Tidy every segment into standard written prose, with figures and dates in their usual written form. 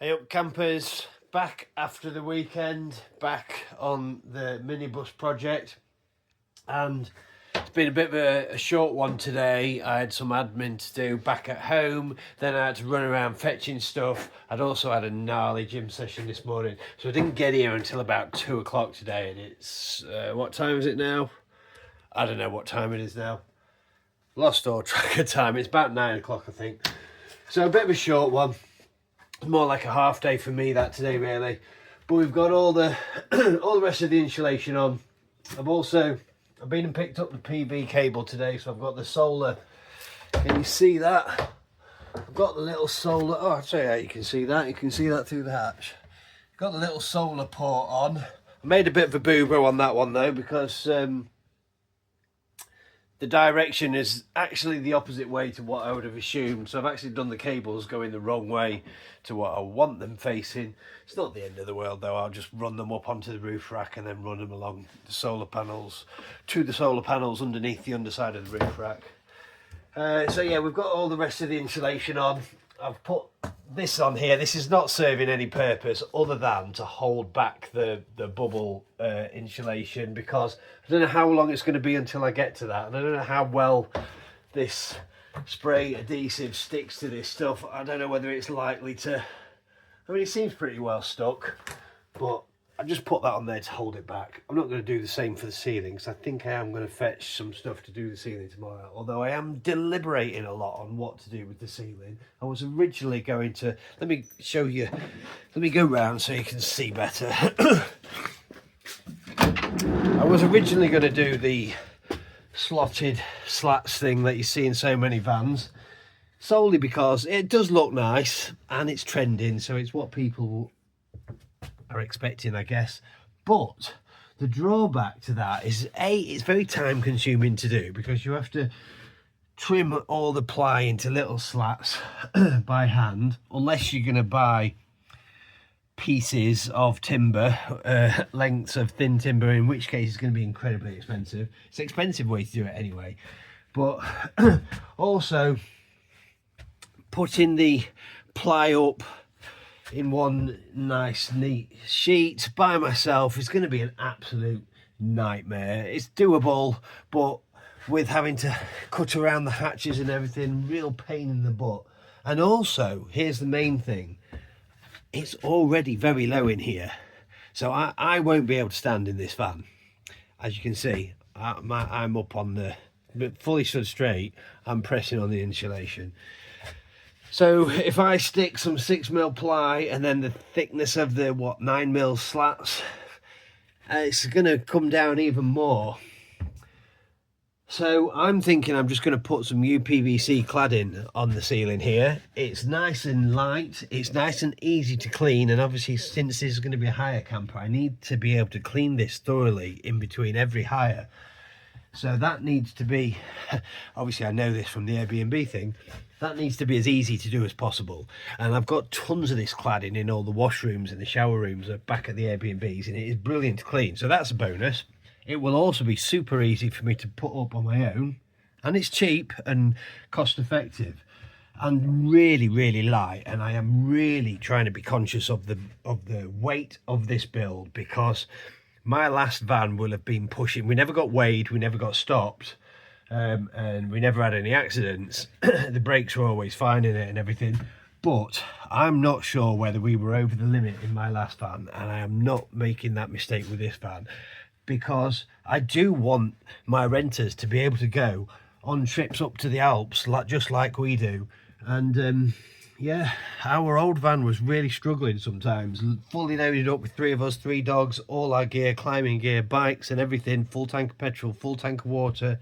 Hey up campers, back after the weekend, back on the minibus project, and it's been a bit of a short one today. I had some admin to do back at home, then I had to run around fetching stuff. I'd also had a gnarly gym session this morning, so I didn't get here until about 2 o'clock today, and it's, what time is it now? I don't know what time it is now. Lost all track of time. It's about 9 o'clock I think. So a bit of a short one. More like a half day for me that today really, but we've got all the all the rest of the insulation on. I've been and picked up the PV cable today, so I've got the solar. Can you see that? I've got the little solar. Oh, I'll tell you how you can see that. You can see that through the hatch. Got the little solar port on. I made a bit of a boo-boo on that one though, because the direction is actually the opposite way to what I would have assumed. So I've actually done the cables going the wrong way to what I want them facing. It's not the end of the world though. I'll just run them up onto the roof rack and then run them along the solar panels to the solar panels underneath the underside of the roof rack. So yeah, we've got all the rest of the insulation on. I've put this on here. This is not serving any purpose other than to hold back the bubble insulation, because I don't know how long it's going to be until I get to that, and I don't know how well this spray adhesive sticks to this stuff. I don't know whether it's likely to. I mean, it seems pretty well stuck, but I just put that on there to hold it back. I'm not going to do the same for the ceiling, because I think I am going to fetch some stuff to do the ceiling tomorrow, although I am deliberating a lot on what to do with the ceiling. I was originally going to, let me show you, let me go round so you can see better. I was originally going to do the slotted slats thing that you see in so many vans, solely because it does look nice and it's trending, so it's what people are expecting, I guess. But the drawback to that is it's very time consuming to do, because you have to trim all the ply into little slats by hand, unless you're going to buy pieces of timber, lengths of thin timber, in which case it's going to be incredibly expensive. It's an expensive way to do it anyway, but also putting the ply up in one nice neat sheet by myself is going to be an absolute nightmare. It's doable, but with having to cut around the hatches and everything, real pain in the butt. And also, here's the main thing, it's already very low in here, so I won't be able to stand in this van. As you can see, I'm up on the, fully stood straight, I'm pressing on the insulation. So if I stick some 6mm ply and then the thickness of the 9mm slats, it's going to come down even more. So I'm thinking I'm just going to put some UPVC cladding on the ceiling here. It's nice and light, it's nice and easy to clean, and obviously since this is going to be a hire camper, I need to be able to clean this thoroughly in between every hire. So that needs to be, obviously I know this from the Airbnb thing, that needs to be as easy to do as possible. And I've got tons of this cladding in all the washrooms and the shower rooms back at the Airbnbs, and it is brilliant to clean. So that's a bonus. It will also be super easy for me to put up on my own, and it's cheap and cost effective and really, really light. And I am really trying to be conscious of the weight of this build, because my last van will have been pushing, we never got weighed, we never got stopped, and we never had any accidents. The brakes were always fine in it and everything, but I'm not sure whether we were over the limit in my last van, and I am not making that mistake with this van, because I do want my renters to be able to go on trips up to the Alps just like we do. And yeah, our old van was really struggling sometimes, fully loaded up with 3 of us, 3 dogs, all our gear, climbing gear, bikes and everything, full tank of petrol, full tank of water.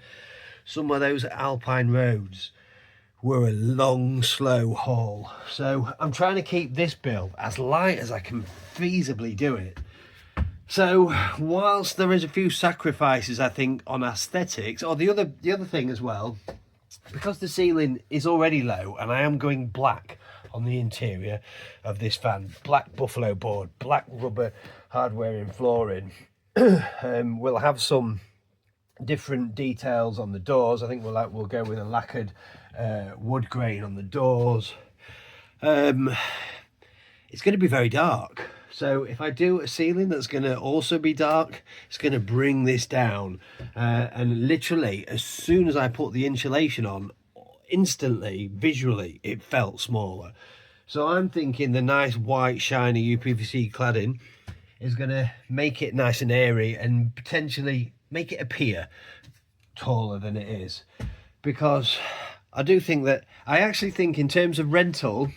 Some of those alpine roads were a long, slow haul. So I'm trying to keep this build as light as I can feasibly do it. So whilst there is a few sacrifices, I think, on aesthetics, or the other thing as well, because the ceiling is already low and I am going black on the interior of this van, black buffalo board, black rubber hardware and flooring, we'll have some different details on the doors. I think we'll go with a lacquered wood grain on the doors. it's going to be very dark. So if I do a ceiling that's going to also be dark, it's going to bring this down. And literally, as soon as I put the insulation on, instantly, visually, it felt smaller. So I'm thinking the nice white shiny UPVC cladding is going to make it nice and airy and potentially make it appear taller than it is. Because I do think that, I actually think in terms of rental,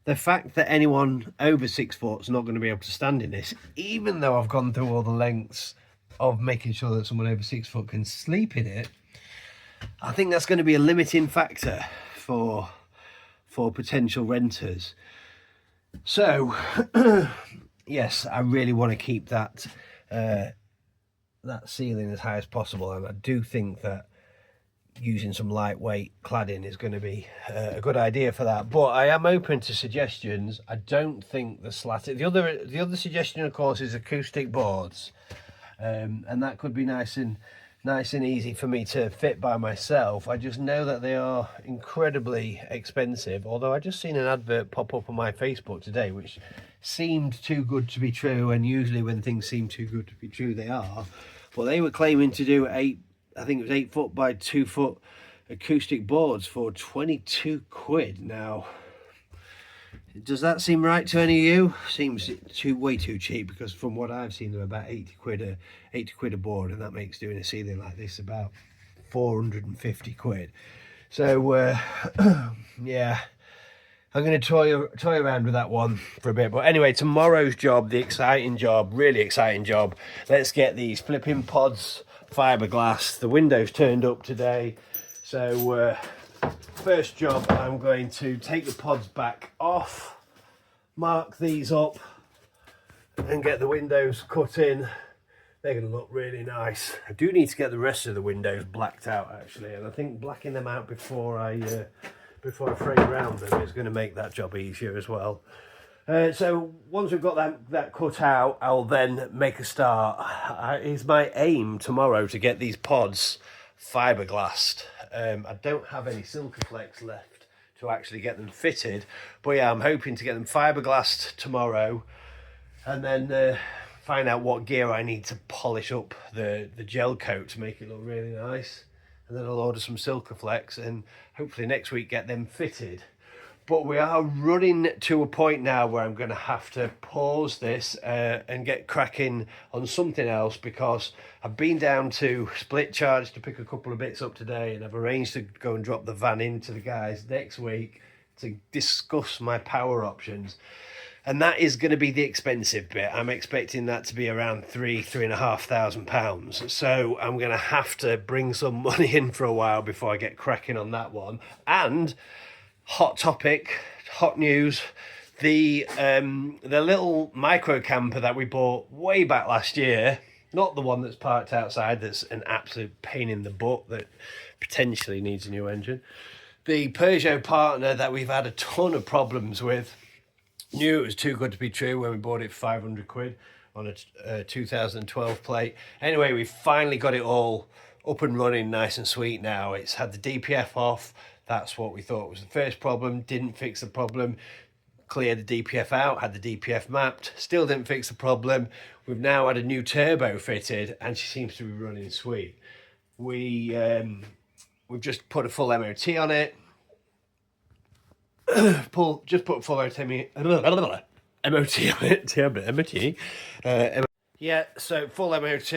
the fact that anyone over 6 foot is not going to be able to stand in this, even though I've gone through all the lengths of making sure that someone over 6 foot can sleep in it, I think that's going to be a limiting factor for potential renters. So yes, I really want to keep that that ceiling as high as possible, and I do think that using some lightweight cladding is going to be a good idea for that. But I am open to suggestions. I don't think the slatted, the other suggestion of course is acoustic boards, and that could be nice and easy for me to fit by myself. I just know that they are incredibly expensive, although I just seen an advert pop up on my Facebook today which seemed too good to be true, and usually when things seem too good to be true they are. But they were claiming to do I think it was 8 foot by 2 foot acoustic boards for 22 quid. Now, does that seem right to any of you? Seems way too cheap, because from what I've seen they're about 80 quid a board, and that makes doing a ceiling like this about 450 quid. So yeah, I'm going to toy around with that one for a bit. But anyway, tomorrow's job, the exciting job, really exciting job. Let's get these flipping pods fiberglass. The windows turned up today, so first job, I'm going to take the pods back off, mark these up and get the windows cut in. They're going to look really nice. I do need to get the rest of the windows blacked out actually, and I think blacking them out before I frame around them is going to make that job easier as well. So once we've got that cut out, I'll then make a start. It's my aim tomorrow to get these pods fiberglassed. I don't have any Silkaflex left to actually get them fitted, but yeah, I'm hoping to get them fiberglassed tomorrow, and then find out what gear I need to polish up the gel coat to make it look really nice, and then I'll order some Silkaflex and hopefully next week get them fitted. But we are running to a point now where I'm going to have to pause this and get cracking on something else, because I've been down to Split Charge to pick a couple of bits up today, and I've arranged to go and drop the van into the guys next week to discuss my power options. And that is going to be the expensive bit. I'm expecting that to be around £3,500. So I'm going to have to bring some money in for a while before I get cracking on that one. And hot topic, hot news, the little micro camper that we bought way back last year, not the one that's parked outside that's an absolute pain in the butt that potentially needs a new engine. The Peugeot partner that we've had a ton of problems with, knew it was too good to be true when we bought it for 500 quid on a 2012 plate. Anyway, we finally got it all up and running nice and sweet now. It's had the DPF off. That's what we thought was the first problem. Didn't fix the problem. Cleared the DPF out, had the DPF mapped, still didn't fix the problem. We've now had a new turbo fitted and she seems to be running sweet. We've just put a full MOT on it. Just put a full MOT on it. Yeah, so full MOT.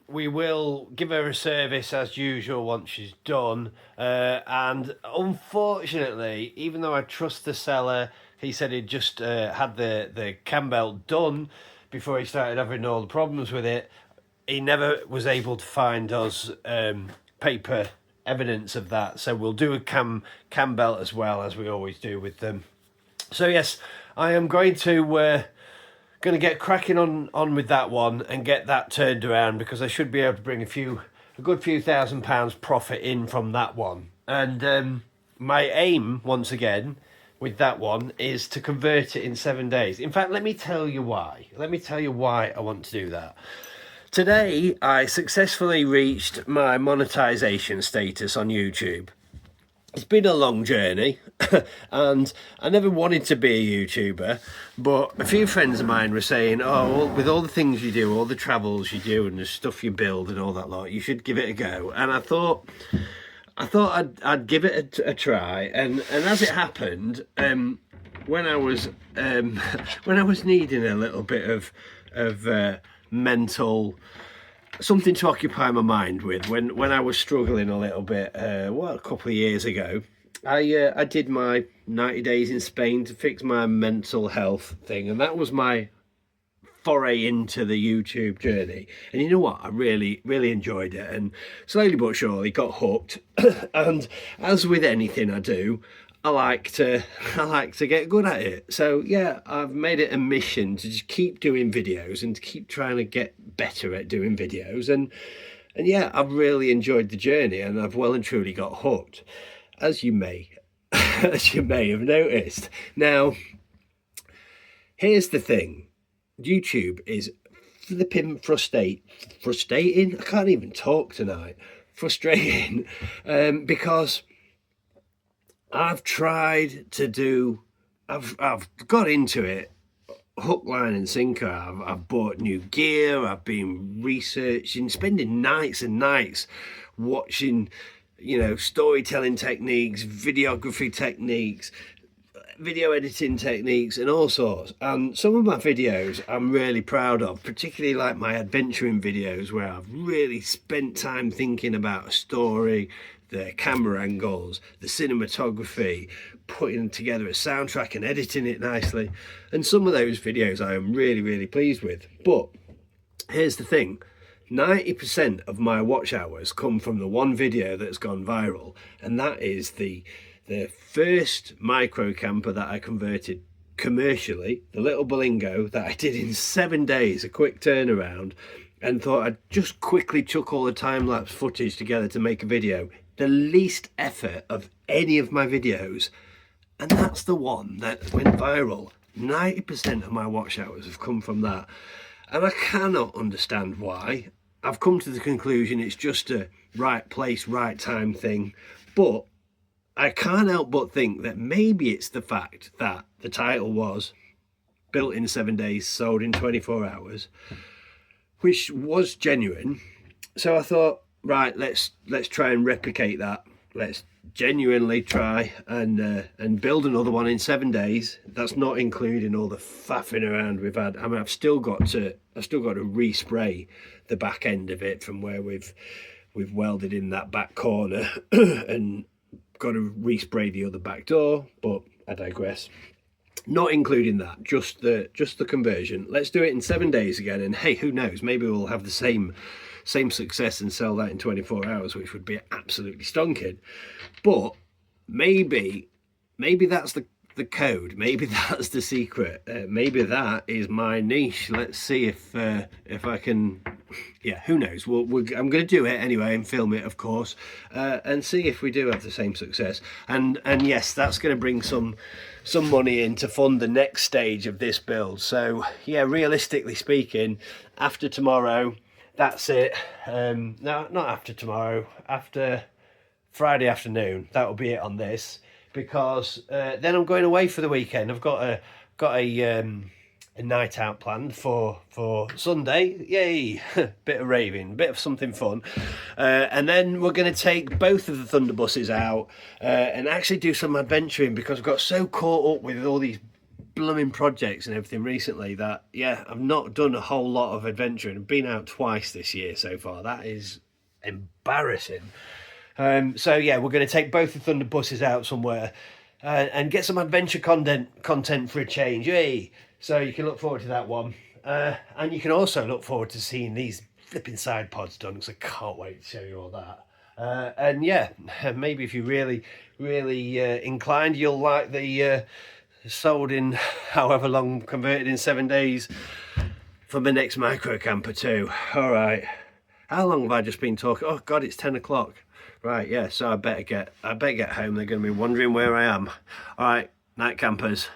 We will give her a service as usual once she's done, and unfortunately, even though I trust the seller, he said he'd just had the cam belt done before he started having all the problems with it. He never was able to find us paper evidence of that, so we'll do a cam belt as well, as we always do with them. So yes, I am going to get cracking on with that one and get that turned around, because I should be able to bring a good few £1,000 profit in from that one. And my aim, once again, with that one is to convert it in 7 days. In fact, let me tell you why. Let me tell you why I want to do that. Today, I successfully reached my monetization status on YouTube. it's been a long journey and I never wanted to be a YouTuber, but a few friends of mine were saying, oh, with all the things you do, all the travels you do and the stuff you build and all that lot, you should give it a go. And I thought I'd give it a try, and as it happened, when I was when I was needing a little bit of mental something to occupy my mind with, when I was struggling a little bit, a couple of years ago, I did my 90 days in Spain to fix my mental health thing, and that was my foray into the YouTube journey. And you know what, I really enjoyed it, and slowly but surely got hooked. And as with anything I do, I like to get good at it. So yeah, I've made it a mission to just keep doing videos and to keep trying to get better at doing videos, and yeah, I've really enjoyed the journey, and I've well and truly got hooked, as you may as you may have noticed. Now, here's the thing. YouTube is flipping frustrating. I can't even talk tonight. Frustrating, because I've tried to do. I've got into it, hook, line, and sinker. I've bought new gear. I've been researching, spending nights and nights watching, storytelling techniques, videography techniques, video editing techniques, and all sorts. And some of my videos I'm really proud of, particularly like my adventuring videos, where I've really spent time thinking about a story, the camera angles, the cinematography, putting together a soundtrack and editing it nicely. And some of those videos I am really pleased with. But here's the thing. 90% of my watch hours come from the one video that's gone viral, and that is the first micro camper that I converted commercially, the little Bolingo that I did in 7 days, a quick turnaround, and thought I'd just quickly chuck all the time-lapse footage together to make a video. The least effort of any of my videos, and that's the one that went viral. 90% of my watch hours have come from that, and I cannot understand why. I've come to the conclusion it's just a right place, right time thing, but I can't help but think that maybe it's the fact that the title was built in 7 days, sold in 24 hours, which was genuine. So I thought, right, let's try and replicate that. Let's genuinely try and build another one in 7 days. That's not including all the faffing around we've had. I mean, I've still got to respray the back end of it from where we've welded in that back corner and got to respray the other back door, but I digress. Not including that, just the conversion. Let's do it in 7 days again, and hey, who knows, maybe we'll have the same success and sell that in 24 hours, which would be absolutely stonking. But maybe that's the code, maybe that's the secret, maybe that is my niche. Let's see if I can, yeah, who knows. I'm going to do it anyway and film it, of course, and see if we do have the same success. And yes, that's going to bring some money in to fund the next stage of this build. So yeah, realistically speaking, after tomorrow, that's it. No, not after tomorrow, after Friday afternoon, that'll be it on this, because then I'm going away for the weekend. I've got a night out planned for Sunday. Yay! Bit of raving, bit of something fun, and then we're going to take both of the Thunder buses out and actually do some adventuring, because I've got so caught up with all these blooming projects and everything recently that, yeah, I've not done a whole lot of adventuring. I've been out twice this year so far. That is embarrassing. So yeah, we're going to take both the Thunder buses out somewhere and get some adventure content for a change. Yay! So you can look forward to that one, and you can also look forward to seeing these flipping side pods done, because I can't wait to show you all that. And yeah, maybe if you're really inclined, you'll like the sold in however long, converted in 7 days for the next micro camper too. All right, how long have I just been talking? Oh god, it's 10 o'clock. Right, yeah, so I better get home. They're going to be wondering where I am. All right, night campers.